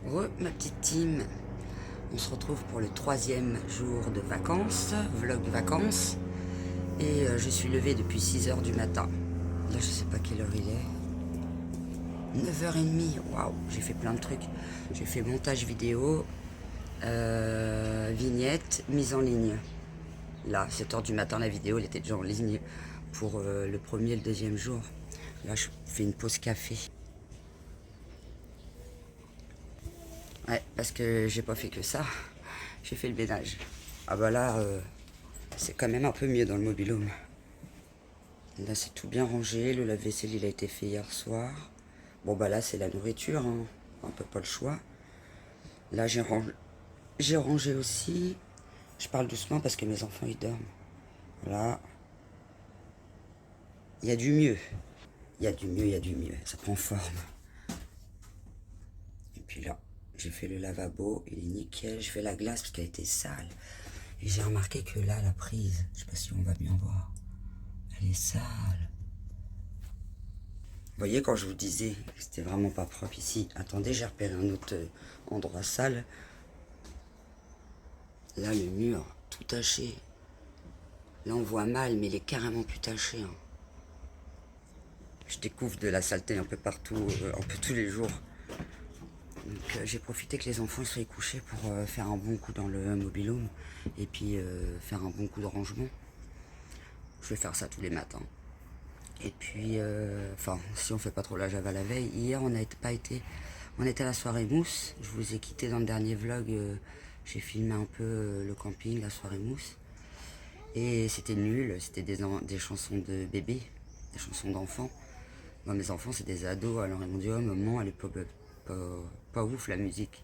Ma petite team, on se retrouve pour le 3e jour de vacances, vlog vacances. Et je suis levée depuis 6 h du matin. Là, je sais pas quelle heure il est. 9 h 30, waouh, j'ai fait plein de trucs. J'ai fait montage vidéo, vignette, mise en ligne. Là, 7 h du matin, la vidéo, elle était déjà en ligne pour le premier et le 2e jour. Là, je fais une pause café. Ouais, parce que j'ai pas fait que ça. J'ai fait le ménage. Ah bah là, c'est quand même un peu mieux dans le mobil-home. Là, c'est tout bien rangé. Le lave-vaisselle, il a été fait hier soir. Bon bah là, c'est la nourriture, hein. On peut pas le choix. Là, j'ai rangé aussi. Je parle doucement parce que mes enfants, ils dorment. Voilà. Il y a du mieux. Il y a du mieux, il y a du mieux. Ça prend forme. Et puis là, j'ai fait le lavabo. Il est nickel. Je fais la glace parce qu'elle était sale. Et j'ai remarqué que là, la prise, je sais pas si on va bien voir, elle est sale. Vous voyez, quand je vous disais que c'était vraiment pas propre ici, attendez, j'ai repéré un autre endroit sale. Là, le mur, tout taché. Là, on voit mal, mais il est carrément plus taché. Hein. Je découvre de la saleté un peu partout, un peu tous les jours. Donc, j'ai profité que les enfants soient couchés pour faire un bon coup dans le mobil-home et puis faire un bon coup de rangement. Je vais faire ça tous les matins. Et puis, enfin, si on fait pas trop la java la veille. Hier, on était à la soirée mousse. Je vous ai quitté dans le dernier vlog. J'ai filmé un peu le camping, la soirée mousse. Et c'était nul. C'était des chansons de bébés, des chansons d'enfants. Moi, mes enfants, c'est des ados. Alors, ils m'ont dit, oh, maman, elle est pas ouf, la musique.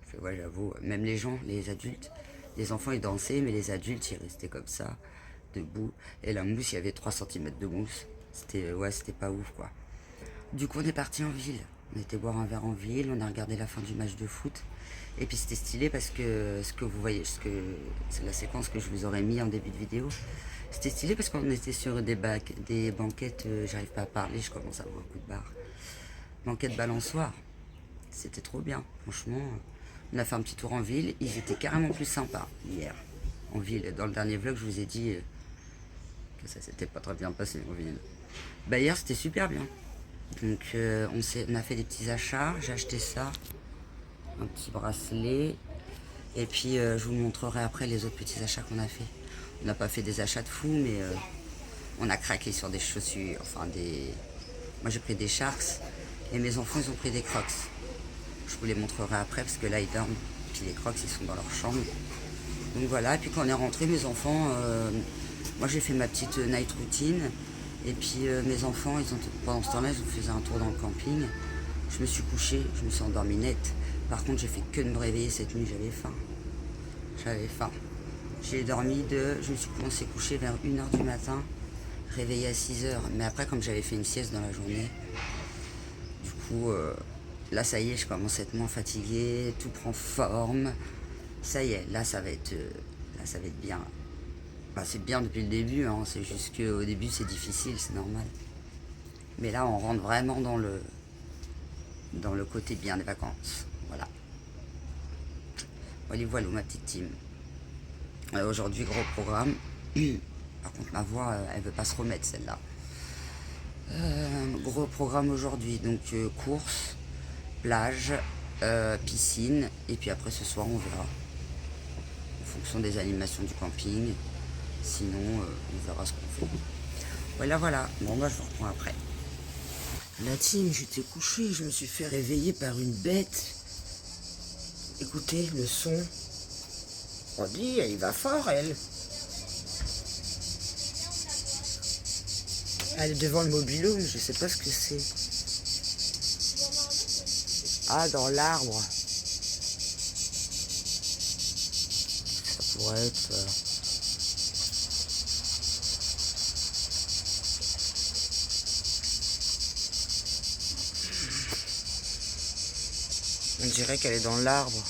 Je fais, ouais, j'avoue. Même les gens, les adultes, les enfants, ils dansaient, mais les adultes, ils restaient comme ça, debout. Et la mousse, il y avait 3 cm de mousse. C'était pas ouf, quoi. Du coup, on est parti en ville. On était boire un verre en ville, on a regardé la fin du match de foot. Et puis c'était stylé parce que ce que vous voyez, c'est la séquence que je vous aurais mis en début de vidéo. C'était stylé parce qu'on était sur des banquettes, j'arrive pas à parler, je commence à avoir un coup de barre. Banquettes balançoires. C'était trop bien, franchement. On a fait un petit tour en ville, ils étaient carrément plus sympas hier. En ville, dans le dernier vlog, je vous ai dit que ça s'était pas très bien passé en ville. Bah hier, c'était super bien. Donc on a fait des petits achats, j'ai acheté ça, un petit bracelet, et puis je vous montrerai après les autres petits achats qu'on a fait. On n'a pas fait des achats de fou, mais on a craqué sur des chaussures, enfin des... Moi j'ai pris des Sharks, et mes enfants ils ont pris des Crocs. Je vous les montrerai après, parce que là ils dorment, puis les Crocs ils sont dans leur chambre. Donc voilà, et puis quand on est rentré, mes enfants, moi j'ai fait ma petite night routine. Et puis mes enfants, pendant ce temps-là, ils ont fait un tour dans le camping. Je me suis couchée, je me suis endormie net. Par contre, j'ai fait que de me réveiller cette nuit, j'avais faim. J'avais faim. Je me suis commencé à coucher vers 1 h du matin, réveillée à 6 h. Mais après, comme j'avais fait une sieste dans la journée, du coup, là, ça y est, je commence à être moins fatiguée, tout prend forme. Ça y est, là, ça va être bien. Bah, c'est bien depuis le début, hein. C'est juste qu'au début c'est difficile, c'est normal. Mais là on rentre vraiment dans le côté bien des vacances. Voilà. Voilà ma petite team. Aujourd'hui gros programme. Par contre ma voix elle veut pas se remettre celle-là. Gros programme aujourd'hui, donc course, plage, piscine, et puis après ce soir on verra. En fonction des animations du camping. Sinon, on verra ce qu'on fait. Voilà. Bon, bah, je vous reprends après. La team, j'étais couché, je me suis fait réveiller par une bête. Écoutez le son. On dit, elle va fort, elle. Elle est devant le mobil-home, je sais pas ce que c'est. Ah, dans l'arbre. Ça pourrait être... On dirait qu'elle est dans l'arbre.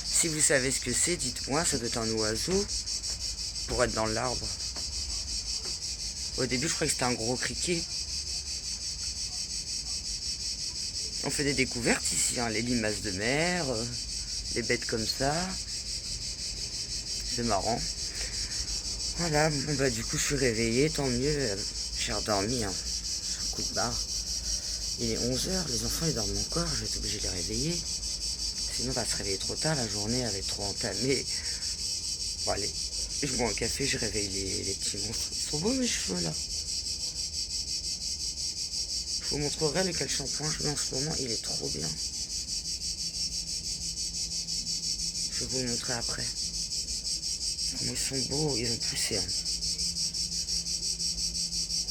Si vous savez ce que c'est, dites-moi, ça doit être un oiseau pour être dans l'arbre. Au début, je croyais que c'était un gros criquet. On fait des découvertes ici, hein, les limaces de mer, les bêtes comme ça. C'est marrant. Voilà, bon, bah, du coup je suis réveillée, tant mieux. J'ai redormi, hein. Un coup de barre. Il est 11 h, les enfants ils dorment encore, je vais être obligée de les réveiller. Sinon on va se réveiller trop tard, la journée elle va être trop entamée. Bon allez, je bois un café, je réveille les petits monstres. Ils sont beaux mes cheveux là. Je vous montrerai lequel shampoing je mets en ce moment, il est trop bien. Je vais vous le montrer après. Comment ils sont beaux, ils ont poussé. Hein.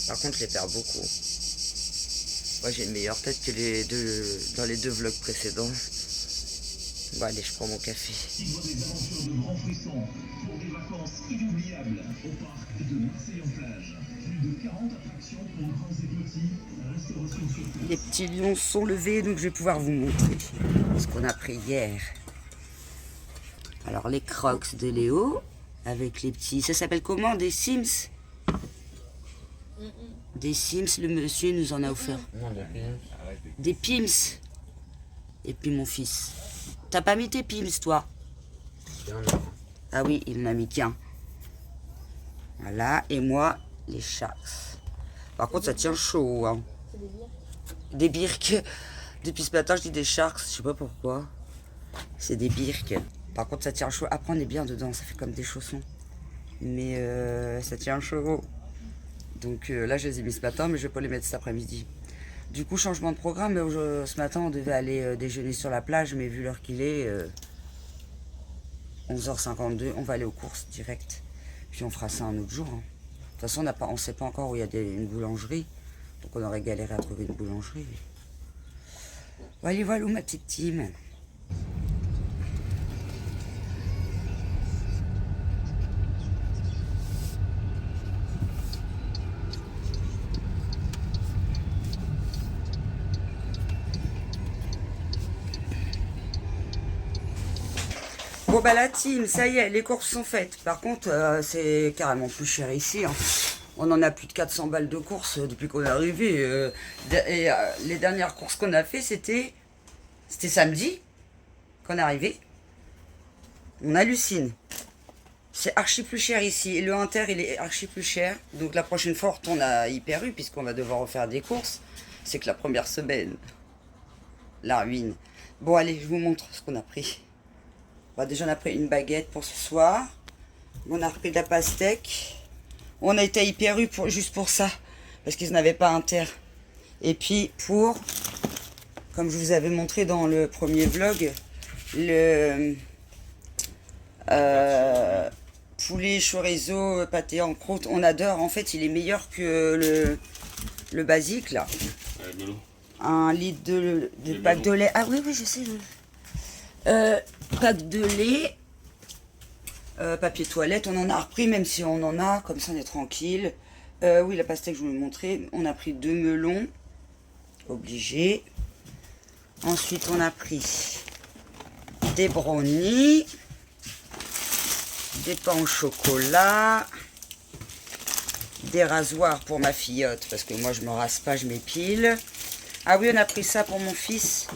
Par contre, je les perds beaucoup. Moi, j'ai une meilleure tête que dans les deux vlogs précédents. Bon, allez, je prends mon café. Vivre des aventures de grands frissons pour des vacances inoubliables au parc de Marseille-en-Plage. Plus de 40 attractions pour grands et petits, restauration sur place. Les petits lions sont levés, donc je vais pouvoir vous montrer ce qu'on a pris hier. Alors, les crocs de Léo, avec les petits... Ça s'appelle comment? Des Sims? Des Sims, le monsieur nous en a offert. Des Pims. Et puis mon fils. T'as pas mis tes Pims, toi? Ah oui, il m'a mis qu'un. Voilà, et moi, les Sharks. Par contre, ça tient chaud. Hein. Des birques. Depuis ce matin, je dis des Sharks, je sais pas pourquoi. C'est des birques. Par contre, ça tient chaud. Après, on est bien dedans, ça fait comme des chaussons. Mais ça tient chaud. Donc là, je les ai mis ce matin, mais je vais pas les mettre cet après-midi. Du coup, changement de programme. Ce matin, on devait aller déjeuner sur la plage, mais vu l'heure qu'il est, 11h52, on va aller aux courses direct. Puis on fera ça un autre jour. Hein. De toute façon, on ne sait pas encore où il y a une boulangerie. Donc on aurait galéré à trouver une boulangerie. Allez, voilà ma petite team. Bon bah la team, ça y est, les courses sont faites. Par contre, c'est carrément plus cher ici. Hein. On en a plus de 400 balles de courses depuis qu'on est arrivé. Les dernières courses qu'on a fait, c'était samedi qu'on est arrivé. On hallucine. C'est archi plus cher ici. Et le Inter, il est archi plus cher. Donc la prochaine fois, on retourne à Hyper U puisqu'on va devoir refaire des courses. C'est que la première semaine, la ruine. Bon allez, je vous montre ce qu'on a pris. Bon, déjà, on a pris une baguette pour ce soir. On a repris de la pastèque. On a été à Hyper U juste pour ça. Parce qu'ils n'avaient pas Inter. Et puis, comme je vous avais montré dans le premier vlog, le poulet chorizo pâté en croûte, on adore. En fait, il est meilleur que le basique, là. Un litre de pack de lait. Ah oui, je sais. Pack de lait, papier toilette, on en a repris, même si on en a, comme ça on est tranquille. Oui, la pastèque, je vous l'ai montré. On a pris 2 melons, obligé. Ensuite, on a pris des brownies, des pains au chocolat, des rasoirs pour ma fillotte, parce que moi je me rase pas, je m'épile. Ah oui, on a pris ça pour mon fils.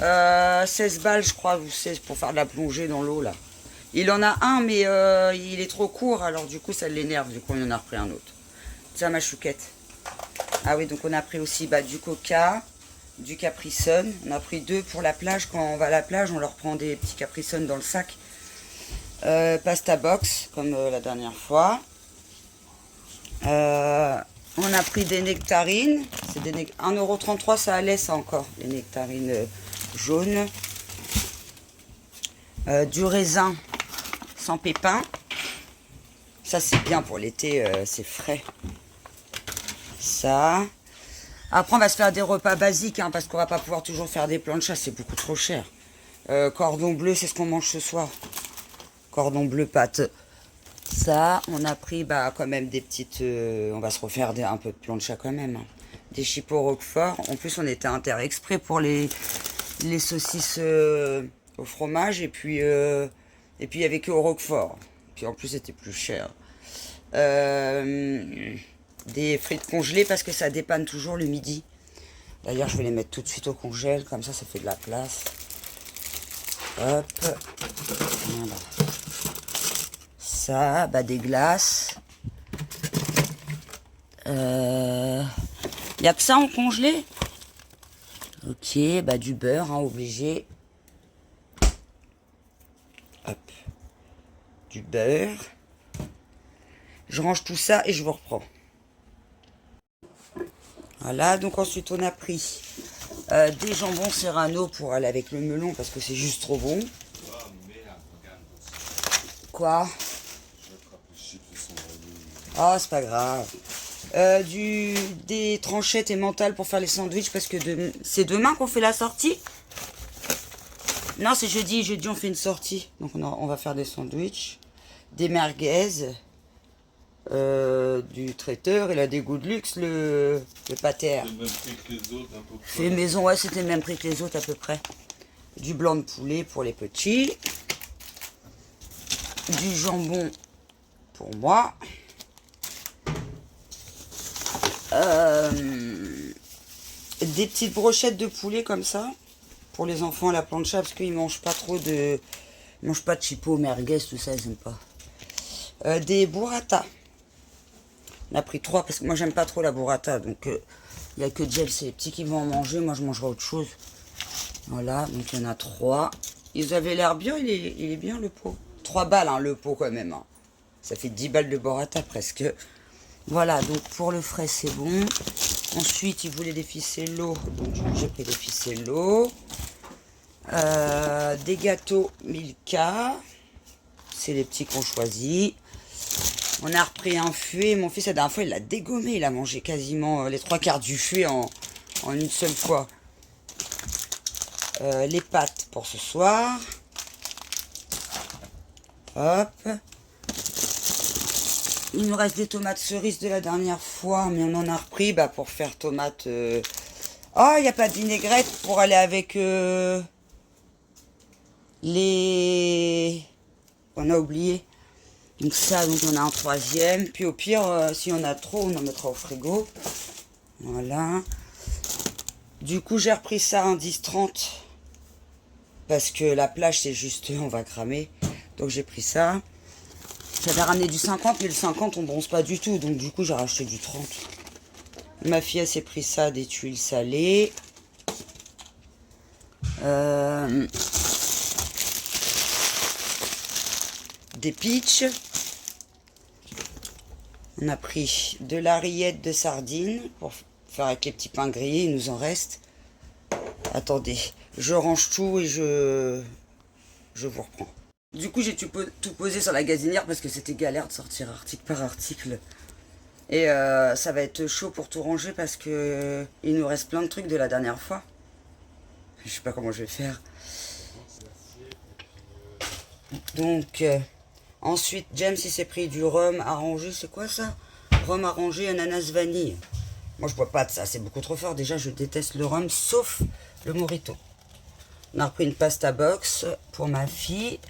16 balles, je crois, vous savez, pour faire de la plongée dans l'eau, là. Il en a un, mais il est trop court, alors du coup, ça l'énerve. Du coup, on en a repris un autre. Ça, ma chouquette. Ah oui, donc on a pris aussi du coca, du Capri-Sun. On a pris 2 pour la plage. Quand on va à la plage, on leur prend des petits Capri-Sun dans le sac. Pasta box, comme la dernière fois. On a pris des nectarines. C'est 1,33 €, ça allait, ça encore. Les nectarines jaunes. Du raisin sans pépins. Ça, c'est bien pour l'été, c'est frais. Ça. Après, on va se faire des repas basiques, hein, parce qu'on va pas pouvoir toujours faire des planchas, c'est beaucoup trop cher. Cordon bleu, c'est ce qu'on mange ce soir. Cordon bleu pâte. Ça, on a pris quand même des petites... on va se refaire un peu de plancha quand même. Hein. Des chipots roquefort. En plus, on était Inter exprès pour les saucisses au fromage. Et puis, il n'y avait que au roquefort. Puis en plus, c'était plus cher. Des frites congelées parce que ça dépanne toujours le midi. D'ailleurs, je vais les mettre tout de suite au congèle, comme ça fait de la place. Hop. Voilà. Ça, bah des glaces. Il n'y a que ça en congelé. Ok, bah du beurre, hein, obligé. Hop. Du beurre. Je range tout ça et je vous reprends. Voilà, donc ensuite on a pris des jambons serrano pour aller avec le melon parce que c'est juste trop bon. Quoi? Oh, c'est pas grave. Des tranchettes et mentales pour faire les sandwichs parce que c'est demain qu'on fait la sortie. Non, c'est jeudi. Jeudi, on fait une sortie. Donc, on va faire des sandwichs. Des merguez. Du traiteur. Il a des goûts de luxe, le pater. C'est le même prix que les autres, à peu près. Fait maison, ouais, c'était le même prix que les autres, à peu près. Du blanc de poulet pour les petits. Du jambon pour moi. Des petites brochettes de poulet comme ça pour les enfants à la plancha parce qu'ils mangent pas trop de chipot, merguez, tout ça, ils aiment pas. Des burrata. On a pris 3 parce que moi j'aime pas trop la burrata, donc il n'y a que Jel, c'est les petits qui vont en manger, moi je mangerai autre chose. Voilà, donc il y en a 3. Ils avaient l'air bien, il est bien le pot. 3 balles hein, le pot quand même. Hein. Ça fait 10 balles de burrata presque. Voilà, donc pour le frais c'est bon. Ensuite, ils voulaient des ficellos, donc j'ai pris des ficellos. Des gâteaux Milka. C'est les petits qu'on choisit. On a repris un fouet. Mon fils, la dernière fois, il l'a dégommé. Il a mangé quasiment les 3/4 du fouet en une seule fois. Les pâtes pour ce soir. Hop. Il nous reste des tomates cerises de la dernière fois, mais on en a repris pour faire tomates. Oh, il n'y a pas de vinaigrette pour aller avec les... On a oublié. Donc ça, donc on a un 3e. Puis au pire, si on a trop, on en mettra au frigo. Voilà. Du coup, j'ai repris ça en 10,30. Parce que la plage, c'est juste, on va cramer. Donc j'ai pris ça. J'avais ramené du 50, mais le 50, on bronze pas du tout. Donc du coup, j'ai racheté du 30. Ma fille, elle s'est pris ça, des tuiles salées. Des peach. On a pris de la rillette de sardines pour faire avec les petits pains grillés. Il nous en reste. Attendez, je range tout et je vous reprends. Du coup, j'ai tout posé sur la gazinière parce que c'était galère de sortir article par article. Et ça va être chaud pour tout ranger parce que il nous reste plein de trucs de la dernière fois. Je sais pas comment je vais faire. Donc, ensuite, James, il s'est pris du rhum arrangé. C'est quoi ça? Rhum arrangé, ananas, vanille. Moi, je bois pas de ça. C'est beaucoup trop fort. Déjà, je déteste le rhum, sauf le mojito. On a repris une pasta box pour ma fille.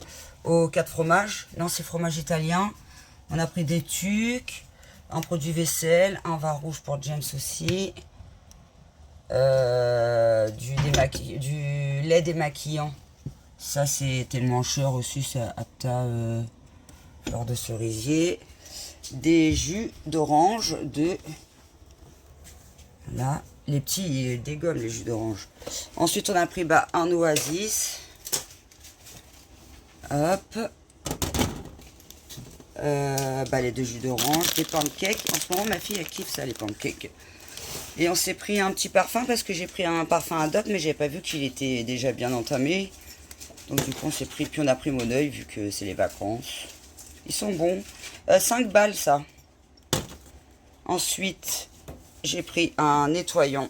Aux 4 fromages. Non, c'est fromage italien. On a pris des tucs. Un produit vaisselle. Un vin rouge pour James aussi. Du lait démaquillant. Ça, c'est tellement cher aussi. C'est Apta fleur de cerisier. Des jus d'orange de... Là, les petits, ils dégomment les jus d'orange. Ensuite, on a pris un oasis. Hop. Les 2 jus d'orange, des pancakes. En ce moment, ma fille, elle kiffe ça, les pancakes. Et on s'est pris un petit parfum parce que j'ai pris un parfum Adopt, mais j'avais pas vu qu'il était déjà bien entamé. Donc du coup, on s'est pris, puis on a pris mon œil vu que c'est les vacances. Ils sont bons. 5 balles, ça. Ensuite, j'ai pris un nettoyant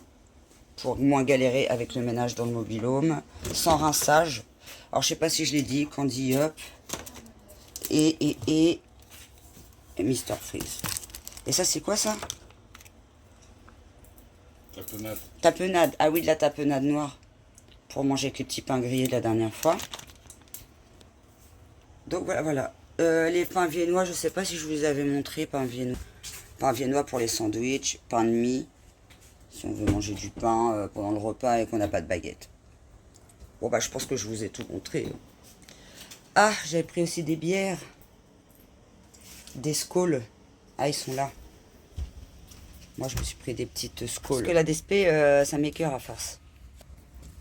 pour moins galérer avec le ménage dans le mobil-home, sans rinçage. Alors, je sais pas si je l'ai dit, Candy Up et Mr. Freeze. Et ça, c'est quoi ça? Tapenade. Tapenade. Ah oui, de la tapenade noire. Pour manger avec les petits pains grillés de la dernière fois. Donc voilà. Les pains viennois, je sais pas si je vous les avais montré, pains viennois pour les sandwichs, pain de mie. Si on veut manger du pain pendant le repas et qu'on n'a pas de baguette. Bon bah je pense que je vous ai tout montré. Ah, j'avais pris aussi des bières. Des Skol. Ah, ils sont là. Moi, je me suis pris des petites Skol. Parce que la DSP, ça m'écoeure à force.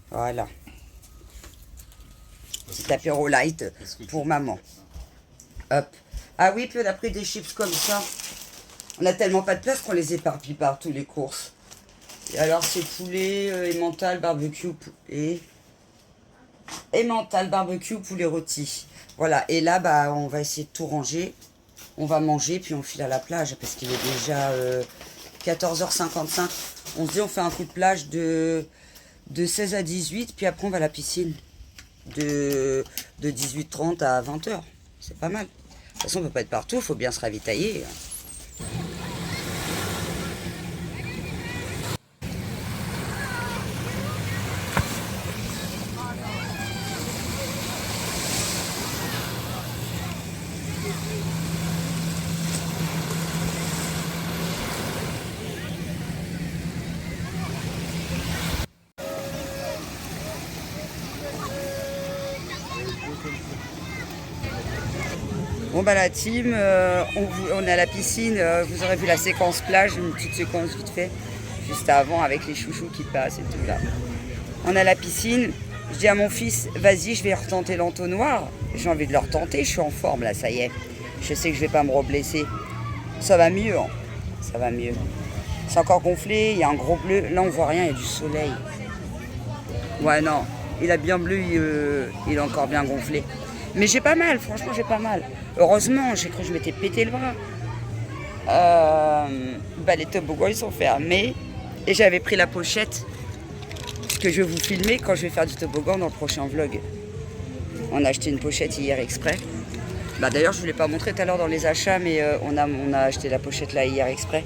Voilà. Petit apéro light pour maman. Hop. Ah oui, puis on a pris des chips comme ça. On a tellement pas de place qu'on les éparpille partout, les courses. Et alors, c'est poulet, emmental, barbecue et emmental, barbecue, poulet rôti. Voilà. Et là, bah, on va essayer de tout ranger. On va manger, puis on file à la plage, parce qu'il est déjà 14h55. On se dit, on fait un coup de plage de 16 à 18, puis après on va à la piscine. De 18h30 à 20h. C'est pas mal. De toute façon, on ne peut pas être partout, il faut bien se ravitailler. Bon bah la team, on est à la piscine, vous aurez vu la séquence plage, une petite séquence vite fait, juste avant avec les chouchous qui passent et tout là. On est à la piscine, je dis à mon fils, vas-y je vais retenter l'entonnoir, j'ai envie de le retenter, je suis en forme là, ça y est, je sais que je vais pas me reblesser. Ça va mieux, hein. Ça va mieux. C'est encore gonflé, il y a un gros bleu, là on voit rien, il y a du soleil. Ouais non, il a bien bleu, il est encore bien gonflé. Mais j'ai pas mal, franchement j'ai pas mal. Heureusement, j'ai cru que je m'étais pété le bras. Bah, les toboggans ils sont fermés. Et j'avais pris la pochette que je vais vous filmer quand je vais faire du toboggan dans le prochain vlog. On a acheté une pochette hier exprès. Bah, d'ailleurs je ne vous l'ai pas montré tout à l'heure dans les achats, mais on a acheté la pochette là hier exprès.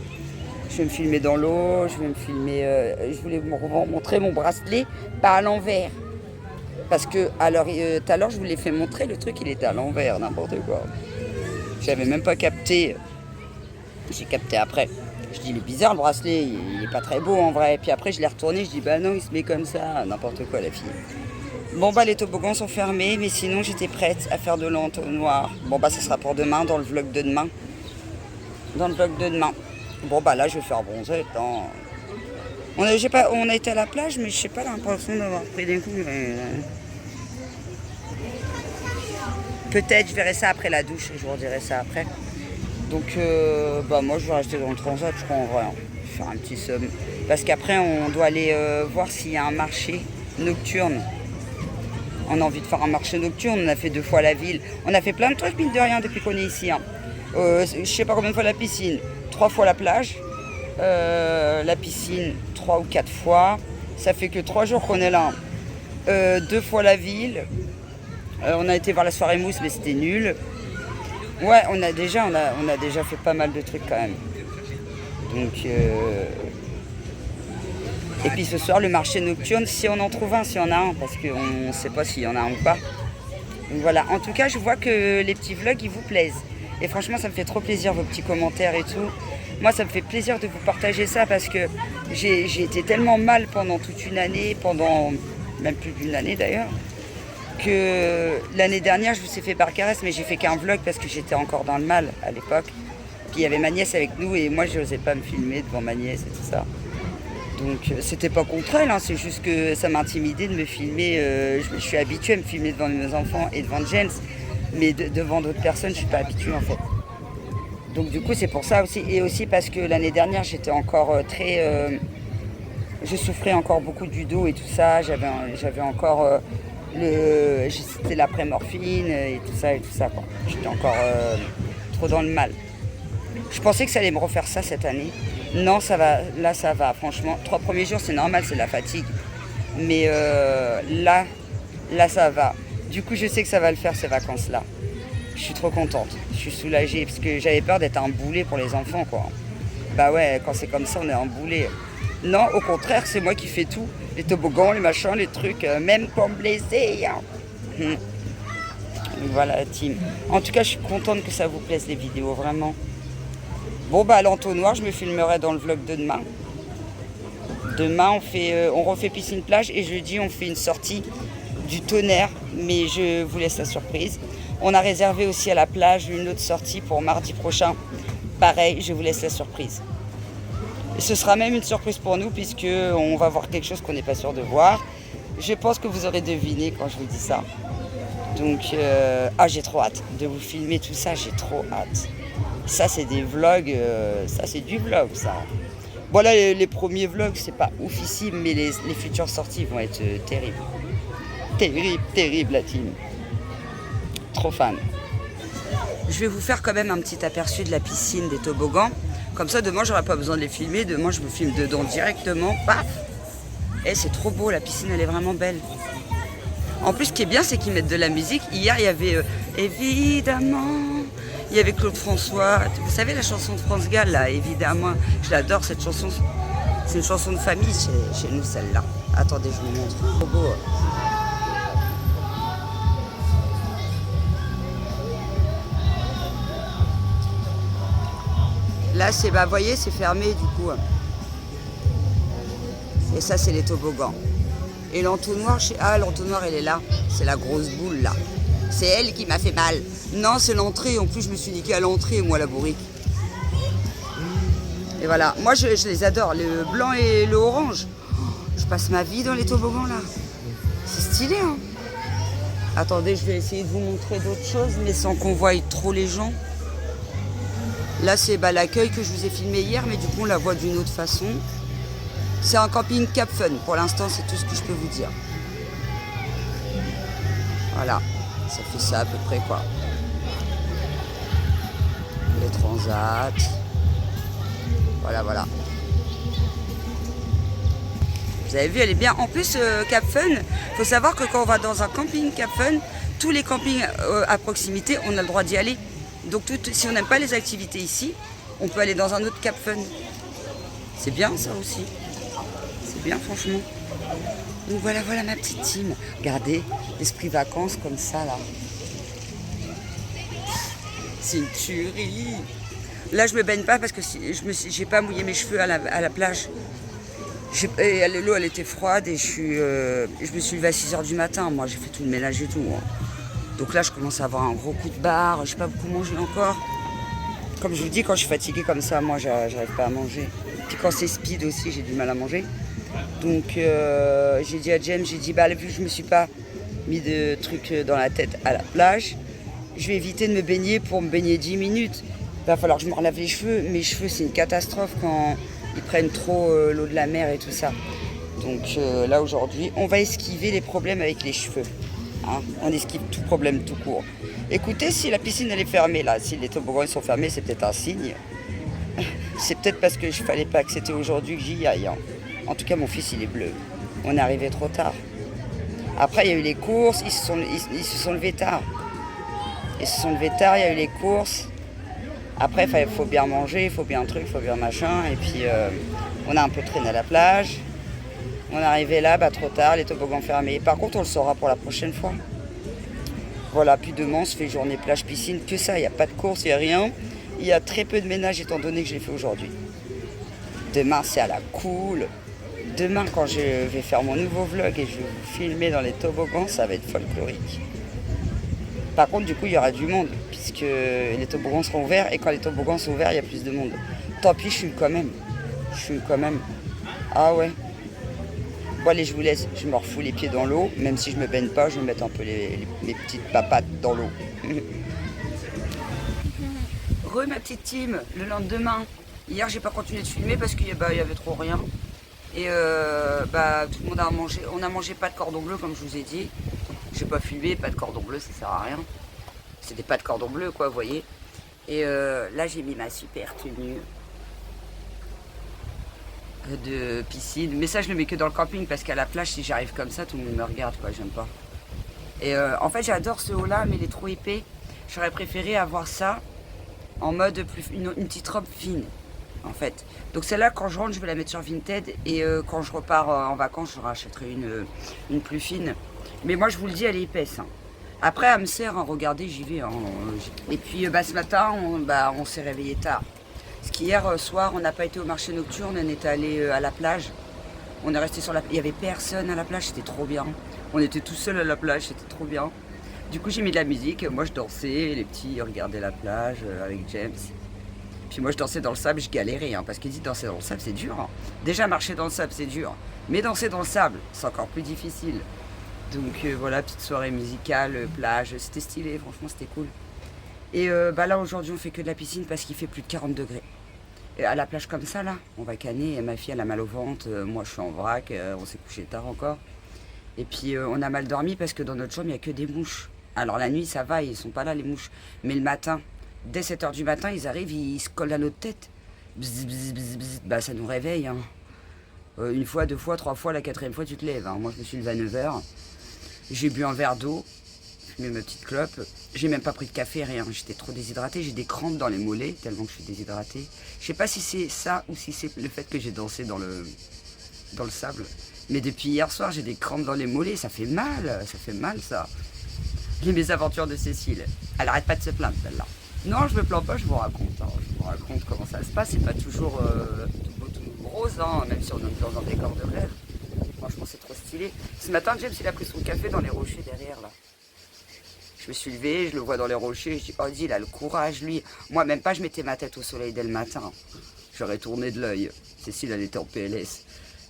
Je vais me filmer dans l'eau, je vais me filmer. Je voulais vous montrer mon bracelet, pas à l'envers. Parce que tout à l'heure, je vous l'ai fait montrer, le truc, il était à l'envers, n'importe quoi. J'avais même pas capté. J'ai capté après. Je dis, il est bizarre le bracelet, il est pas très beau en vrai. Puis après, je l'ai retourné, je dis, bah non, il se met comme ça, n'importe quoi la fille. Bon bah, les toboggans sont fermés, mais sinon, j'étais prête à faire de l'entonnoir. Bon bah, ça sera pour demain, dans le vlog de demain. Dans le vlog de demain. Bon bah là, je vais faire bronzer. On a été à la plage, mais je sais pas l'impression d'avoir pris des coups. Peut-être, je verrai ça après la douche, je vous redirai ça après. Donc, bah moi, je vais rester dans le transat, je crois, en vrai. Hein. Je vais faire un petit somme. Parce qu'après, on doit aller voir s'il y a un marché nocturne. On a envie de faire un marché nocturne, on a fait 2 fois la ville. On a fait plein de trucs, mine de rien, depuis qu'on est ici. Hein. Je sais pas combien de fois la piscine, 3 fois la plage. La piscine 3 ou 4 fois. Ça fait que 3 jours qu'on est là. 2 fois la ville. On a été voir la soirée mousse, mais c'était nul. Ouais, on a déjà fait pas mal de trucs quand même. Donc, et puis ce soir, le marché nocturne, si on en trouve un, s'il y en a un, parce qu'on ne sait pas s'il y en a un ou pas. Donc voilà, en tout cas, je vois que les petits vlogs, ils vous plaisent. Et franchement, ça me fait trop plaisir, vos petits commentaires et tout. Moi, ça me fait plaisir de vous partager ça parce que j'ai été tellement mal pendant toute une année, pendant même plus d'une année d'ailleurs, que l'année dernière, je vous ai fait Barcarès, mais j'ai fait qu'un vlog parce que j'étais encore dans le mal à l'époque. Puis il y avait ma nièce avec nous et moi, je n'osais pas me filmer devant ma nièce et tout ça. Donc, c'était pas contre elle, hein, c'est juste que ça m'intimidait de me filmer. Je suis habituée à me filmer devant mes enfants et devant James, mais devant d'autres personnes, je suis pas habituée en fait. Donc du coup c'est pour ça aussi, et aussi parce que l'année dernière j'étais encore je souffrais encore beaucoup du dos et tout ça, j'avais encore c'était l'après-morphine et tout ça quoi. J'étais encore trop dans le mal. Je pensais que ça allait me refaire ça cette année. Non, ça va, là ça va, franchement. 3 premiers jours c'est normal, c'est de la fatigue. Mais là ça va. Du coup je sais que ça va le faire ces vacances-là. Je suis trop contente, je suis soulagée parce que j'avais peur d'être un boulet pour les enfants quoi. Bah ouais, quand c'est comme ça on est un boulet. Non, au contraire, c'est moi qui fais tout. Les toboggans, les machins, les trucs, même pour me blesser. Hein. Voilà la team. En tout cas, je suis contente que ça vous plaise les vidéos, vraiment. Bon bah à l'entonnoir, je me filmerai dans le vlog de demain. Demain, on refait piscine-plage et jeudi, on fait une sortie du tonnerre, mais je vous laisse la surprise. On a réservé aussi à la plage une autre sortie pour mardi prochain. Pareil, je vous laisse la surprise. Et ce sera même une surprise pour nous puisqu'on va voir quelque chose qu'on n'est pas sûr de voir. Je pense que vous aurez deviné quand je vous dis ça. Donc, j'ai trop hâte de vous filmer tout ça, j'ai trop hâte. Ça, c'est des vlogs, ça, c'est du vlog, ça. Bon, là, les premiers vlogs, c'est pas oufissime, mais les futures sorties vont être terribles. Terrible, la team. Trop fan. Je vais vous faire quand même un petit aperçu de la piscine, des toboggans. Comme ça, demain, j'aurai pas besoin de les filmer. Demain, je me filme dedans directement. Paf! Et c'est trop beau, la piscine, elle est vraiment belle. En plus, ce qui est bien, c'est qu'ils mettent de la musique. Hier, il y avait évidemment, il y avait Claude François. Vous savez la chanson de France Gall, là, évidemment. Je l'adore, cette chanson. C'est une chanson de famille chez nous, celle-là. Attendez, je vous montre. Trop beau. Là, c'est, vous voyez, c'est fermé, du coup. Et ça, c'est les toboggans. Et l'entonnoir, l'entonnoir, elle est là. C'est la grosse boule, là. C'est elle qui m'a fait mal. Non, c'est l'entrée. En plus, je me suis niquée à l'entrée, moi, la bourrique. Et voilà. Moi, je les adore. Le blanc et le orange. Je passe ma vie dans les toboggans, là. C'est stylé, hein. Attendez, je vais essayer de vous montrer d'autres choses, mais sans qu'on voie trop les gens. Là, c'est l'accueil que je vous ai filmé hier, mais du coup, on la voit d'une autre façon. C'est un camping Cap Fun. Pour l'instant, c'est tout ce que je peux vous dire. Voilà. Ça fait ça à peu près, quoi. Les transats. Voilà. Vous avez vu, elle est bien. En plus, Cap Fun, il faut savoir que quand on va dans un camping Cap Fun, tous les campings à proximité, on a le droit d'y aller. Donc, si on n'aime pas les activités ici, on peut aller dans un autre Cap Fun. C'est bien, ça aussi. Bien, franchement. Donc voilà ma petite team. Regardez, l'esprit vacances comme ça, là. C'est une tuerie. Là, je me baigne pas parce que j'ai pas mouillé mes cheveux à la plage. L'eau, elle était froide et je me suis levée à 6h du matin. Moi, j'ai fait tout le ménage et tout. Donc là, je commence à avoir un gros coup de barre. Je sais pas beaucoup manger encore. Comme je vous dis, quand je suis fatiguée comme ça, moi, j'arrive pas à manger. Puis quand c'est speed aussi, j'ai du mal à manger. Donc j'ai dit à James, vu que je me suis pas mis de trucs dans la tête à la plage, je vais éviter de me baigner pour me baigner 10 minutes. Il va falloir que je me relave les cheveux. Mes cheveux, c'est une catastrophe quand ils prennent trop l'eau de la mer et tout ça. Donc là aujourd'hui, on va esquiver les problèmes avec les cheveux. Hein, on esquive tout problème tout court. Écoutez, si la piscine elle est fermée là, si les toboggans ils sont fermés, c'est peut-être un signe. C'est peut-être parce que je fallait pas que c'était aujourd'hui que j'y aille. Hein. En tout cas, mon fils, il est bleu. On est arrivé trop tard. Après, il y a eu les courses. Ils se sont levés tard. Il y a eu les courses. Après, il faut bien manger, il faut bien un truc, il faut bien machin. Et puis, on a un peu traîné à la plage. On est arrivé là, trop tard, les toboggans fermés. Par contre, on le saura pour la prochaine fois. Voilà, puis demain, on se fait journée plage-piscine. Que ça, il n'y a pas de course, il n'y a rien. Il y a très peu de ménage étant donné que je l'ai fait aujourd'hui. Demain, c'est à la cool. Demain, quand je vais faire mon nouveau vlog et je vais vous filmer dans les toboggans, ça va être folklorique. Par contre, du coup, il y aura du monde, puisque les toboggans seront ouverts, et quand les toboggans sont ouverts, il y a plus de monde. Tant pis, je suis quand même. Ah ouais. Bon, allez, je vous laisse. Je me refous les pieds dans l'eau, même si je me baigne pas, je vais mettre un peu mes petites papates dans l'eau. Ma petite team, le lendemain. Hier, j'ai pas continué de filmer parce qu'il y avait trop rien. Et tout le monde a mangé. On a mangé pas de cordon bleu, comme je vous ai dit. J'ai pas filmé, pas de cordon bleu, ça sert à rien. C'était pas de cordon bleu, quoi, vous voyez. Et là, j'ai mis ma super tenue de piscine. Mais ça, je le mets que dans le camping parce qu'à la plage, si j'arrive comme ça, tout le monde me regarde, quoi, j'aime pas. Et en fait, j'adore ce haut-là, mais il est trop épais. J'aurais préféré avoir ça en mode une petite robe fine, en fait. Donc celle-là, quand je rentre, je vais la mettre sur Vinted. Et quand je repars en vacances, je rachèterai une plus fine. Mais moi, je vous le dis, elle est épaisse. Hein. Après, elle me sert, hein, regardez, j'y vais. Hein. Et puis, ce matin, on s'est réveillé tard. Parce qu'hier soir, on n'a pas été au marché nocturne, on était allé à la plage. On est resté sur la plage. Il n'y avait personne à la plage, c'était trop bien. On était tout seuls à la plage, c'était trop bien. Du coup, j'ai mis de la musique. Moi, je dansais. Les petits regardaient la plage avec James. Puis moi, je dansais dans le sable. Je galérais. Parce qu'il dit danser dans le sable, c'est dur. Déjà, marcher dans le sable, c'est dur. Mais danser dans le sable, c'est encore plus difficile. Donc voilà, petite soirée musicale, plage. C'était stylé. Franchement, c'était cool. Et là, aujourd'hui, on fait que de la piscine parce qu'il fait plus de 40 degrés. Et à la plage comme ça, là, on va canner. Et ma fille, elle a mal au ventre. Moi, je suis en vrac. On s'est couché tard encore. Et puis, on a mal dormi parce que dans notre chambre, il n'y a que des mouches. Alors, la nuit, ça va, ils sont pas là, les mouches. Mais le matin, dès 7h du matin, ils arrivent, ils se collent à notre tête. Bzz, bzz, bzz, bzz. Ça nous réveille. Une fois, 2 fois, 3 fois, la 4e fois, tu te lèves. Moi, je me suis levée à 9h. J'ai bu un verre d'eau. Je mets ma petite clope. J'ai même pas pris de café, rien. J'étais trop déshydratée. J'ai des crampes dans les mollets, tellement que je suis déshydratée. Je sais pas si c'est ça ou si c'est le fait que j'ai dansé dans le sable. Mais depuis hier soir, j'ai des crampes dans les mollets. Ça fait mal, ça. Les mésaventures de Cécile. Elle arrête pas de se plaindre, celle-là. Non, je me plains pas, je vous raconte. Je vous raconte comment ça se passe. C'est pas toujours tout beau, tout rose, même si on est dans un décor de rêve. Franchement, c'est trop stylé. Ce matin, James, il a pris son café dans les rochers derrière, là. Je me suis levée, je le vois dans les rochers. Je dis, oh, dis, il a le courage, lui. Moi, même pas, je mettais ma tête au soleil dès le matin. J'aurais tourné de l'œil. Cécile, elle était en PLS.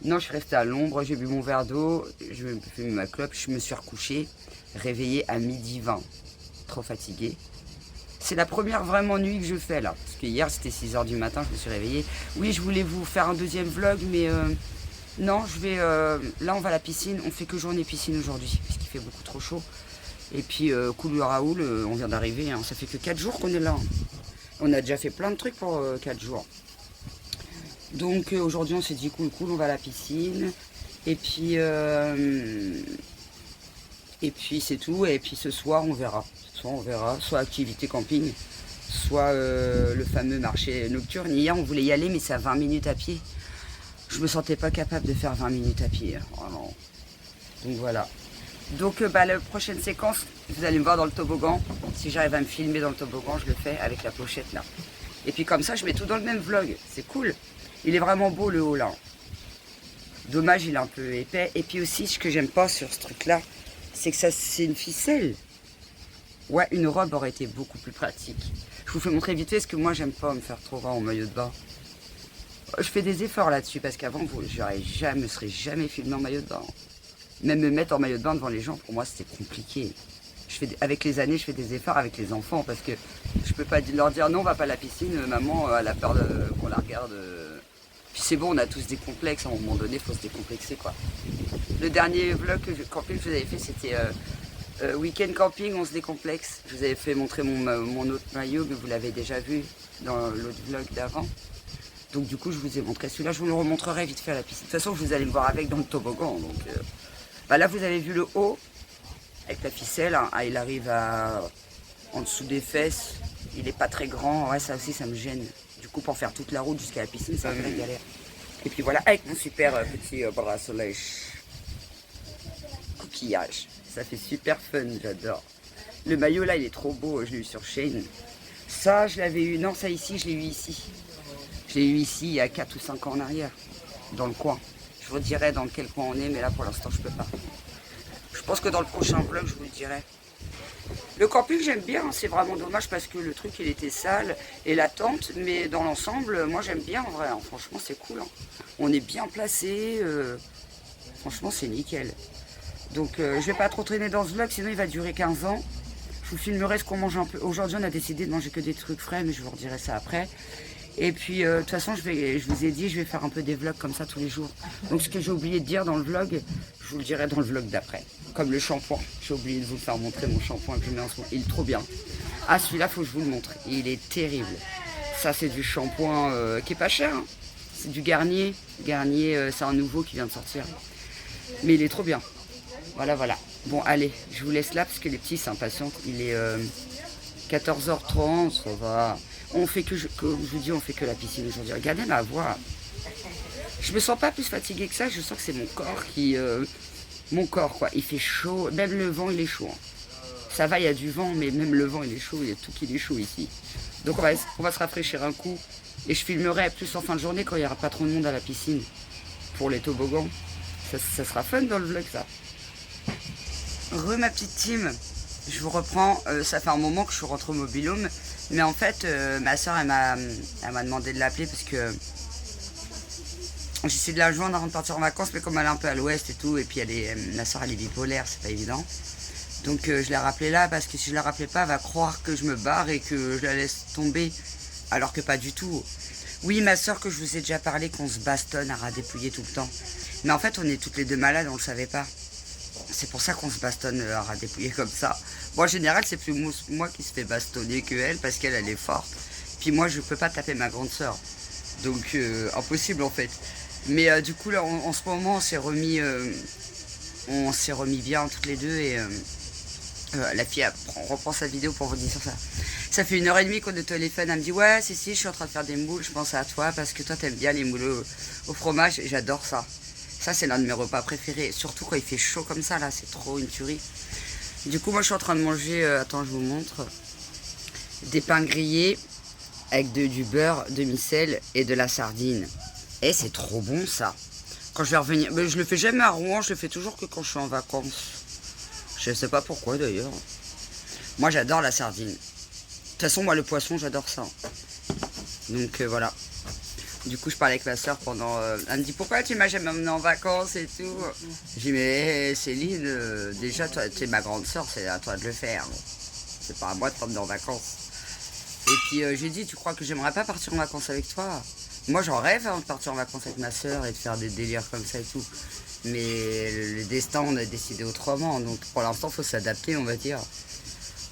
Non, je suis restée à l'ombre, j'ai bu mon verre d'eau, je me suis mis ma clope, je me suis recouchée, réveillée à 12h20. Trop fatiguée. C'est la première vraiment nuit que je fais là. Parce que hier, c'était 6h du matin, je me suis réveillée. Oui, je voulais vous faire un deuxième vlog, mais non, je vais... là, on va à la piscine. On fait que journée piscine aujourd'hui, puisqu'il fait beaucoup trop chaud. Et puis, cool Raoul, on vient d'arriver. Ça fait que 4 jours qu'on est là. On a déjà fait plein de trucs pour 4 jours. Donc, aujourd'hui, on s'est dit cool, on va à la piscine. Et puis c'est tout. Et puis, ce soir, on verra. Soit activité camping, soit le fameux marché nocturne. Hier, on voulait y aller, mais c'est à 20 minutes à pied. Je me sentais pas capable de faire 20 minutes à pied, vraiment. Donc voilà. Donc la prochaine séquence, vous allez me voir dans le toboggan. Si j'arrive à me filmer dans le toboggan, je le fais avec la pochette là. Et puis comme ça, je mets tout dans le même vlog. C'est cool. Il est vraiment beau le haut là. Dommage, il est un peu épais. Et puis aussi, ce que j'aime pas sur ce truc là, c'est que ça, c'est une ficelle. Ouais, une robe aurait été beaucoup plus pratique. Je vous fais montrer vite fait, parce que moi, j'aime pas me faire trop voir en maillot de bain. Je fais des efforts là-dessus, parce qu'avant, je me serais jamais filmé en maillot de bain. Même me mettre en maillot de bain devant les gens, pour moi, c'était compliqué. Avec les années, je fais des efforts avec les enfants, parce que je peux pas leur dire non, on va pas à la piscine, maman, elle a peur qu'on la regarde. Puis c'est bon, on a tous des complexes, à un moment donné, il faut se décomplexer, quoi. Le dernier vlog camping que je vous avais fait, c'était week-end camping, on se décomplexe. Je vous avais fait montrer mon autre maillot, mais vous l'avez déjà vu dans l'autre vlog d'avant. Donc du coup, je vous ai montré celui-là, je vous le remontrerai vite fait à la piscine. De toute façon, vous allez me voir avec dans le toboggan. Donc, là, vous avez vu le haut, avec la ficelle. Il arrive en dessous des fesses. Il n'est pas très grand. Ouais, ça aussi, ça me gêne. Du coup, pour faire toute la route jusqu'à la piscine, c'est une vraie galère. Et puis voilà, avec mon super petit bracelet coquillage. Ça fait super fun, j'adore. Le maillot là, il est trop beau, je l'ai eu sur Shein. Ça, je l'avais eu, non, ça ici, je l'ai eu ici. Je l'ai eu ici il y a 4 ou 5 ans en arrière, dans le coin. Je vous dirai dans quel coin on est, mais là pour l'instant, je peux pas. Je pense que dans le prochain vlog, je vous le dirai. Le camping, j'aime bien, c'est vraiment dommage parce que le truc, il était sale et la tente, mais dans l'ensemble, moi j'aime bien en vrai, franchement, c'est cool. On est bien placé, franchement, c'est nickel. Donc, je vais pas trop traîner dans ce vlog, sinon il va durer 15 ans. Je vous filmerai ce qu'on mange un peu. Aujourd'hui, on a décidé de manger que des trucs frais, mais je vous redirai ça après. Et puis, de toute façon, je vous ai dit, je vais faire un peu des vlogs comme ça tous les jours. Donc, ce que j'ai oublié de dire dans le vlog, je vous le dirai dans le vlog d'après. Comme le shampoing. J'ai oublié de vous faire montrer mon shampoing que je mets en ce moment. Il est trop bien. Ah, celui-là, il faut que je vous le montre. Il est terrible. Ça, c'est du shampoing qui est pas cher. C'est du Garnier. Garnier, c'est un nouveau qui vient de sortir. Mais il est trop bien. Voilà, voilà. Bon, allez, je vous laisse là parce que les petits s'impatientent. Il est 14h30, ça va. On fait comme je vous dis, on fait que la piscine aujourd'hui. Regardez ma voix. Je me sens pas plus fatiguée que ça. Je sens que c'est mon corps qui... mon corps, quoi. Il fait chaud. Même le vent, il est chaud. Ça va, il y a du vent, mais même le vent, il est chaud. Il y a tout qui est chaud ici. Donc, on va se rafraîchir un coup. Et je filmerai plus en fin de journée quand il n'y aura pas trop de monde à la piscine. pour les toboggans. Ça sera fun dans le vlog, ça. Ma petite team, je vous reprends. Ça fait un moment que je suis rentrée au mobil-home. Mais en fait, ma soeur, elle m'a demandé de l'appeler parce que j'essaie de la joindre avant de partir en vacances. Mais comme elle est un peu à l'ouest et tout, et puis ma soeur, elle est bipolaire, c'est pas évident. Donc je l'ai rappelée là parce que si je la rappelais pas, elle va croire que je me barre et que je la laisse tomber. Alors que pas du tout. Oui, ma soeur, que je vous ai déjà parlé, qu'on se bastonne à radépouiller tout le temps. Mais en fait, on est toutes les deux malades, on le savait pas. C'est pour ça qu'on se bastonne à radépouiller comme ça. Bon, en général, c'est plus moi qui se fait bastonner que elle, parce qu'elle est forte. Puis moi, je peux pas taper ma grande soeur. Donc, impossible en fait. Mais du coup, là, en ce moment, on s'est remis bien toutes les deux. Et la fille reprend sa vidéo pour vous dire ça. Ça fait 1h30 qu'on est au téléphone. Elle me dit, ouais, si, je suis en train de faire des moules. Je pense à toi parce que toi, t'aimes bien les moules au fromage. Et j'adore ça. Ça, c'est l'un de mes repas préférés. Surtout quand il fait chaud comme ça, là. C'est trop une tuerie. Du coup, moi, je suis en train de manger... attends, je vous montre. Des pains grillés avec du beurre, demi-sel et de la sardine. Et c'est trop bon, ça. Quand je vais revenir... Mais je le fais jamais à Rouen. Je le fais toujours que quand je suis en vacances. Je sais pas pourquoi, d'ailleurs. Moi, j'adore la sardine. De toute façon, moi, le poisson, j'adore ça. Donc, voilà. Du coup, je parlais avec ma soeur pendant... elle me dit, pourquoi tu m'as jamais emmené en vacances et tout. J'ai dit, mais Céline, déjà, toi, tu es ma grande soeur, c'est à toi de le faire. C'est pas à moi de t'emmener en vacances. Et puis, j'ai dit, tu crois que j'aimerais pas partir en vacances avec toi? Moi, j'en rêve de partir en vacances avec ma soeur et de faire des délires comme ça et tout. Mais le destin, on a décidé autrement. Donc, pour l'instant, il faut s'adapter, on va dire.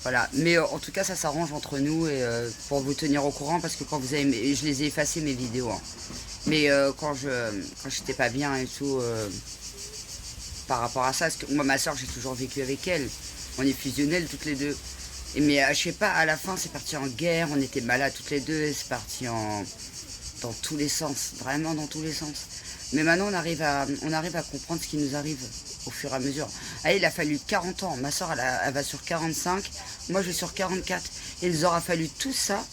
Voilà, mais en tout cas ça s'arrange entre nous et pour vous tenir au courant parce que quand vous avez, je les ai effacées mes vidéos, hein. Mais quand j'étais pas bien et tout par rapport à ça, parce que moi ma soeur j'ai toujours vécu avec elle, on est fusionnelles toutes les deux. Mais je sais pas, à la fin c'est parti en guerre, on était malades toutes les deux, c'est parti dans tous les sens, vraiment dans tous les sens. Mais maintenant on arrive à comprendre ce qui nous arrive au fur et à mesure. Ah, il a fallu 40 ans. Ma soeur, elle va sur 45. Moi, je vais sur 44. Et il nous aura fallu tout ça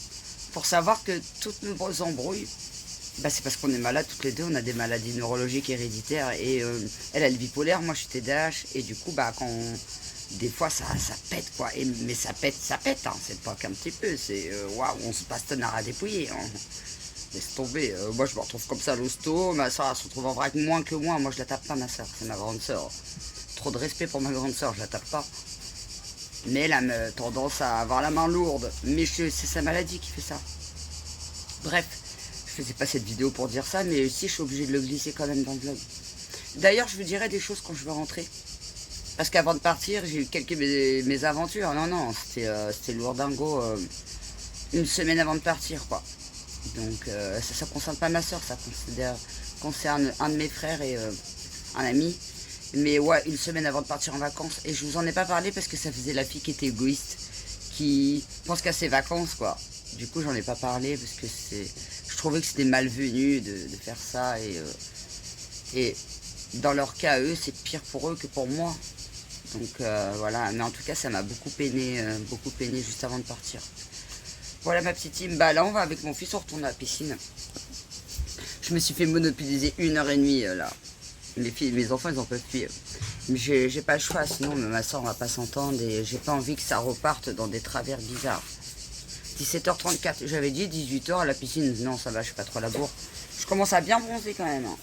pour savoir que toutes nos embrouilles, bah, c'est parce qu'on est malades toutes les deux. On a des maladies neurologiques héréditaires. Et elle est bipolaire. Moi, je suis TDAH. Et du coup, bah, des fois, ça pète, quoi. Mais ça pète, hein. C'est pas qu'un petit peu. C'est waouh, on se bastonne à radépouiller, hein. Laisse tomber. Moi, je me retrouve comme ça à l'hosto. Ma soeur, elle se retrouve en vrac moins que moi. Moi, je la tape pas, ma soeur. C'est ma grande soeur. Trop de respect pour ma grande soeur, je la tape pas. Mais elle a tendance à avoir la main lourde. Mais c'est sa maladie qui fait ça. Bref, je faisais pas cette vidéo pour dire ça, mais si je suis obligée de le glisser quand même dans le vlog. D'ailleurs, je vous dirai des choses quand je vais rentrer. Parce qu'avant de partir, j'ai eu quelques mes aventures. Non, c'était lourdingo. Une semaine avant de partir, quoi. Donc ça concerne pas ma soeur, ça concerne un de mes frères et un ami. Mais ouais, une semaine avant de partir en vacances. Et je vous en ai pas parlé parce que ça faisait la fille qui était égoïste, qui pense qu'à ses vacances, quoi. Du coup, j'en ai pas parlé parce que je trouvais que c'était malvenu de faire ça. Et dans leur cas, eux, c'est pire pour eux que pour moi. Donc voilà, mais en tout cas, ça m'a beaucoup peiné juste avant de partir. Voilà ma petite team. Bah là, on va avec mon fils, on retourne à la piscine. Je me suis fait monopoliser 1h30 là. Mes enfants, ils en peuvent plus. Mais j'ai pas le choix, sinon ma soeur, on va pas s'entendre et j'ai pas envie que ça reparte dans des travers bizarres. 17h34, j'avais dit 18h à la piscine. Non, ça va, je suis pas trop à la bourre. Je commence à bien bronzer quand même, hein.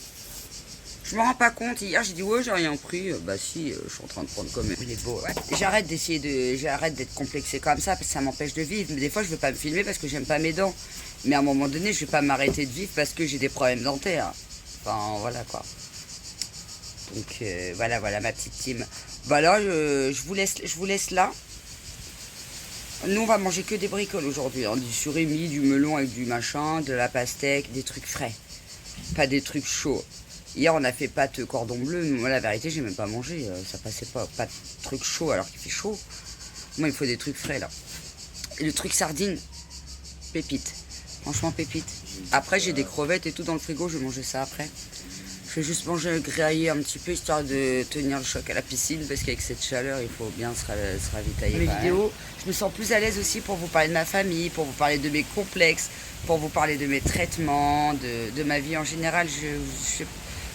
Je me rends pas compte. Hier, j'ai dit, ouais, j'ai rien pris. Bah si, je suis en train de prendre comme il est beau. Ouais. J'arrête d'être complexé comme ça parce que ça m'empêche de vivre. Mais des fois, je veux pas me filmer parce que j'aime pas mes dents. Mais à un moment donné, je vais pas m'arrêter de vivre parce que j'ai des problèmes dentaires. Enfin, voilà quoi. Donc, voilà ma petite team. Bah là, je vous laisse là. Nous, on va manger que des bricoles aujourd'hui. Hein. Du surimi, du melon avec du machin, de la pastèque, des trucs frais. Pas des trucs chauds. Hier, on a fait pâte cordon bleu. Moi, la vérité, j'ai même pas mangé. Ça passait pas. Pas de trucs chauds alors qu'il fait chaud. Moi, il faut des trucs frais, là. Et le truc sardine, pépite. Franchement, pépite. Après, j'ai des crevettes et tout dans le frigo. Je vais manger ça après. Je vais juste manger griller un petit peu, histoire de tenir le choc à la piscine. Parce qu'avec cette chaleur, il faut bien se ravitailler. Mes vidéos, je me sens plus à l'aise aussi pour vous parler de ma famille, pour vous parler de mes complexes, pour vous parler de mes traitements, de ma vie en général.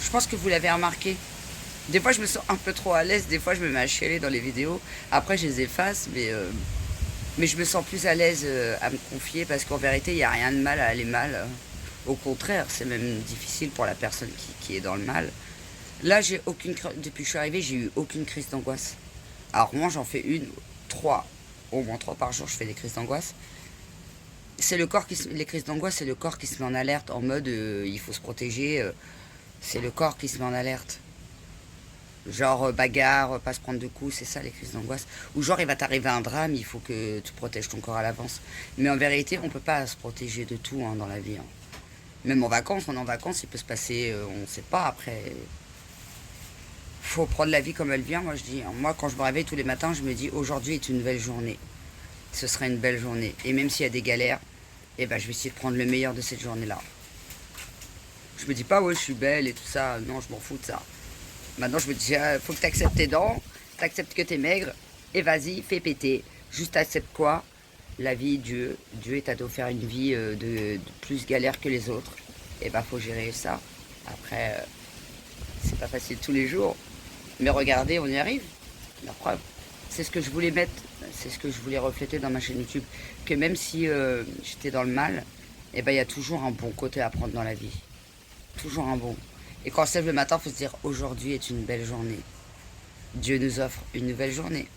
Je pense que vous l'avez remarqué. Des fois, je me sens un peu trop à l'aise. Des fois, je me mets à chialer dans les vidéos. Après, je les efface, mais je me sens plus à l'aise à me confier parce qu'en vérité, il n'y a rien de mal à aller mal. Au contraire, c'est même difficile pour la personne qui est dans le mal. Là, depuis que je suis arrivée, j'ai eu aucune crise d'angoisse. Alors moi, j'en fais au moins 3 par jour, je fais des crises d'angoisse. C'est les crises d'angoisse, c'est le corps qui se met en alerte en mode il faut se protéger. C'est le corps qui se met en alerte. Genre bagarre, pas se prendre de coups, c'est ça les crises d'angoisse. Ou genre il va t'arriver un drame, il faut que tu protèges ton corps à l'avance. Mais en vérité, on peut pas se protéger de tout dans la vie. Même en vacances, on est en vacances, il peut se passer, on ne sait pas après. Faut prendre la vie comme elle vient, moi je dis. Moi quand je me réveille tous les matins, je me dis aujourd'hui est une belle journée. Ce sera une belle journée. Et même s'il y a des galères, je vais essayer de prendre le meilleur de cette journée-là. Je me dis pas ouais je suis belle et tout ça, non je m'en fous de ça. Maintenant, je me dis, faut que tu acceptes tes dents, tu acceptes que tu es maigre, et vas-y, fais péter. Juste accepte quoi? La vie, Dieu. Dieu t'a offert une vie de plus galère que les autres. Et faut gérer ça. Après, c'est pas facile tous les jours. Mais regardez, on y arrive. La preuve. C'est ce que je voulais mettre, c'est ce que je voulais refléter dans ma chaîne YouTube. Que même si j'étais dans le mal, il y a toujours un bon côté à prendre dans la vie. Toujours un bon. Et quand on se lève le matin, il faut se dire aujourd'hui est une belle journée. Dieu nous offre une nouvelle journée.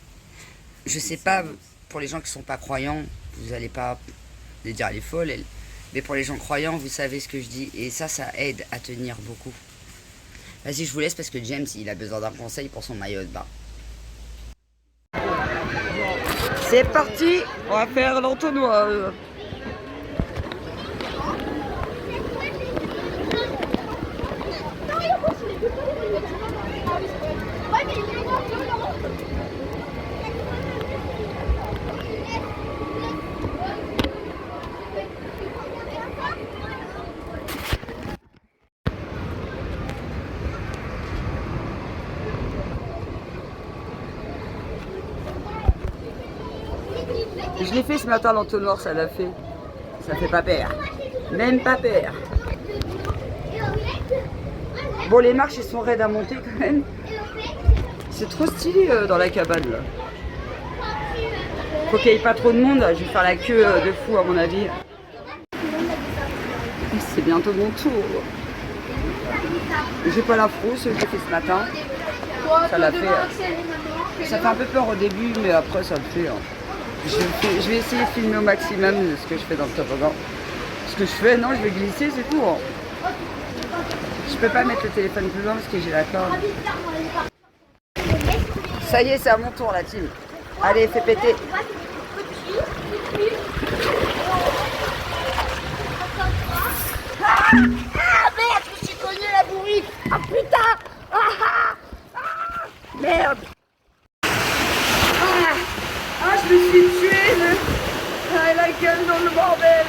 Je sais pas, pour les gens qui ne sont pas croyants, vous n'allez pas les dire elle est folle, mais pour les gens croyants, vous savez ce que je dis. Et ça aide à tenir beaucoup. Vas-y, je vous laisse parce que James, il a besoin d'un conseil pour son maillot de bain. C'est parti, on va faire l'entonnoir. Je l'ai fait ce matin l'entonnoir, ça l'a fait. Ça fait pas peur. Même pas peur. Bon, les marches elles sont raides à monter quand même. C'est trop stylé dans la cabane là. Faut qu'il n'y ait pas trop de monde, je vais faire la queue de fou à mon avis. C'est bientôt mon tour. J'ai pas la frousse, je l'ai fait ce matin. Ça l'a fait. Ça fait un peu peur au début, mais après ça le fait. Je vais essayer de filmer au maximum ce que je fais dans le toboggan. Ce que je fais, non, je vais glisser, c'est tout. Je peux pas mettre le téléphone plus loin parce que j'ai la corde. Ça y est, c'est à mon tour la team. Allez, fais péter. Ah merde, je me suis cogné la bourrique. Ah putain. Merde. Je me suis tuée, la gueule dans le bordel.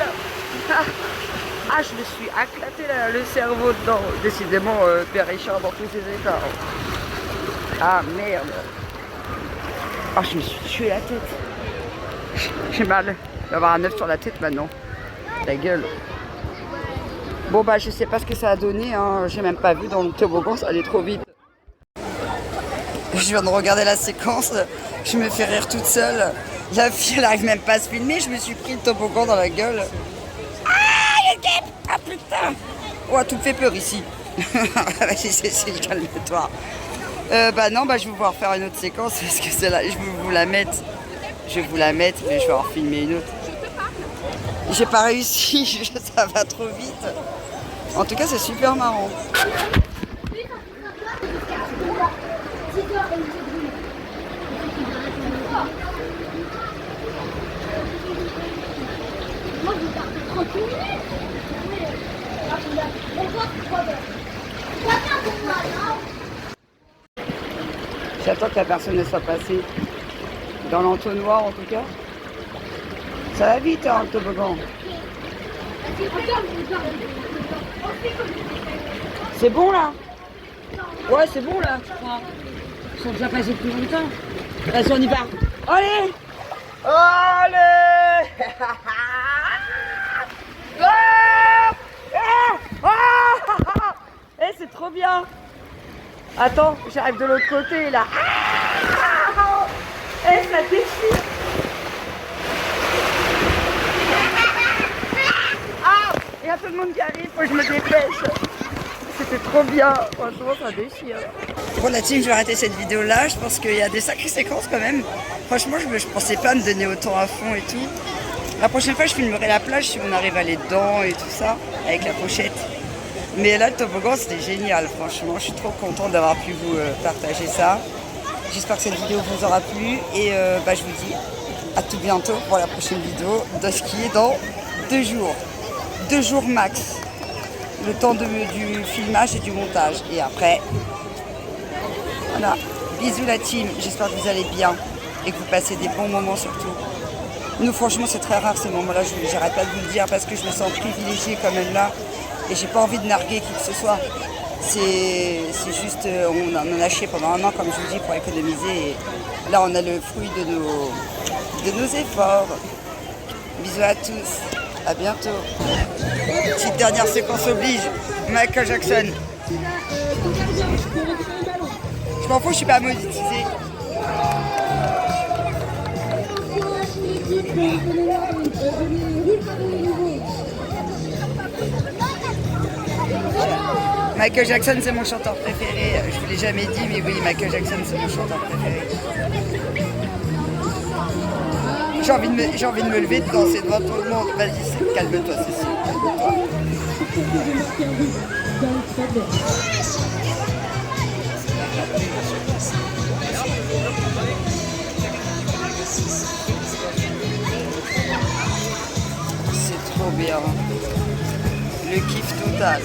Je me suis éclaté le cerveau dedans. Décidément, Père Richard dans tous ses états. Ah merde. Je me suis tué la tête. J'ai mal. Je vais avoir un œuf sur la tête maintenant. La gueule. Bon je sais pas ce que ça a donné. J'ai même pas vu dans le toboggan, ça allait trop vite. Je viens de regarder la séquence. Je me fais rire toute seule. La fille, elle arrive même pas à se filmer. Je me suis pris le toboggan dans la gueule. Le guêpe. Putain. Tout me fait peur ici. Vas-y, Cécile, calme-toi. Non, je vais pouvoir faire une autre séquence parce que celle-là, je vais vous la mettre. Je vais vous la mettre, mais je vais en filmer une autre. J'ai pas réussi, ça va trop vite. En tout cas, c'est super marrant. J'attends que la personne ne soit passée dans l'entonnoir en tout cas. Ça va vite le toboggan. C'est bon là? Ouais, c'est bon là, je crois. Ils sont déjà passés depuis longtemps. Vas-y, on y va. Allez! Allez! Et c'est trop bien. Attends, j'arrive de l'autre côté là. Ah, eh, ça déchire. Ah, il y a tout le monde qui arrive, faut que je me dépêche. C'était trop bien, franchement ça déchire. Bon la team, je vais arrêter cette vidéo là, je pense qu'il y a des sacrées séquences quand même. Franchement je pensais pas me donner autant à fond et tout. La prochaine fois je filmerai la plage si on arrive à aller dedans et tout ça, avec la pochette. Mais là le toboggan c'était génial, franchement je suis trop contente d'avoir pu vous partager ça. J'espère que cette vidéo vous aura plu et je vous dis à tout bientôt pour la prochaine vidéo de ski dans 2 jours. 2 jours max. Le temps du filmage et du montage. Et après, voilà. Bisous la team. J'espère que vous allez bien et que vous passez des bons moments surtout. Nous, franchement, c'est très rare ces moments-là. J'arrête pas de vous le dire parce que je me sens privilégiée quand même là. Et j'ai pas envie de narguer qui que ce soit. C'est juste, on en a chié pendant 1 an, comme je vous dis, pour économiser. Et là, on a le fruit de nos efforts. Bisous à tous. À bientôt. Petite dernière séquence oblige. Michael Jackson. Je m'en fous, je suis pas monétisée. Michael Jackson, c'est mon chanteur préféré. Je vous l'ai jamais dit, mais oui, Michael Jackson, c'est mon chanteur préféré. J'ai envie de me lever, de danser devant tout le monde. Vas-y, calme-toi, Cécile, calme-toi. C'est trop bien. Le kiff total.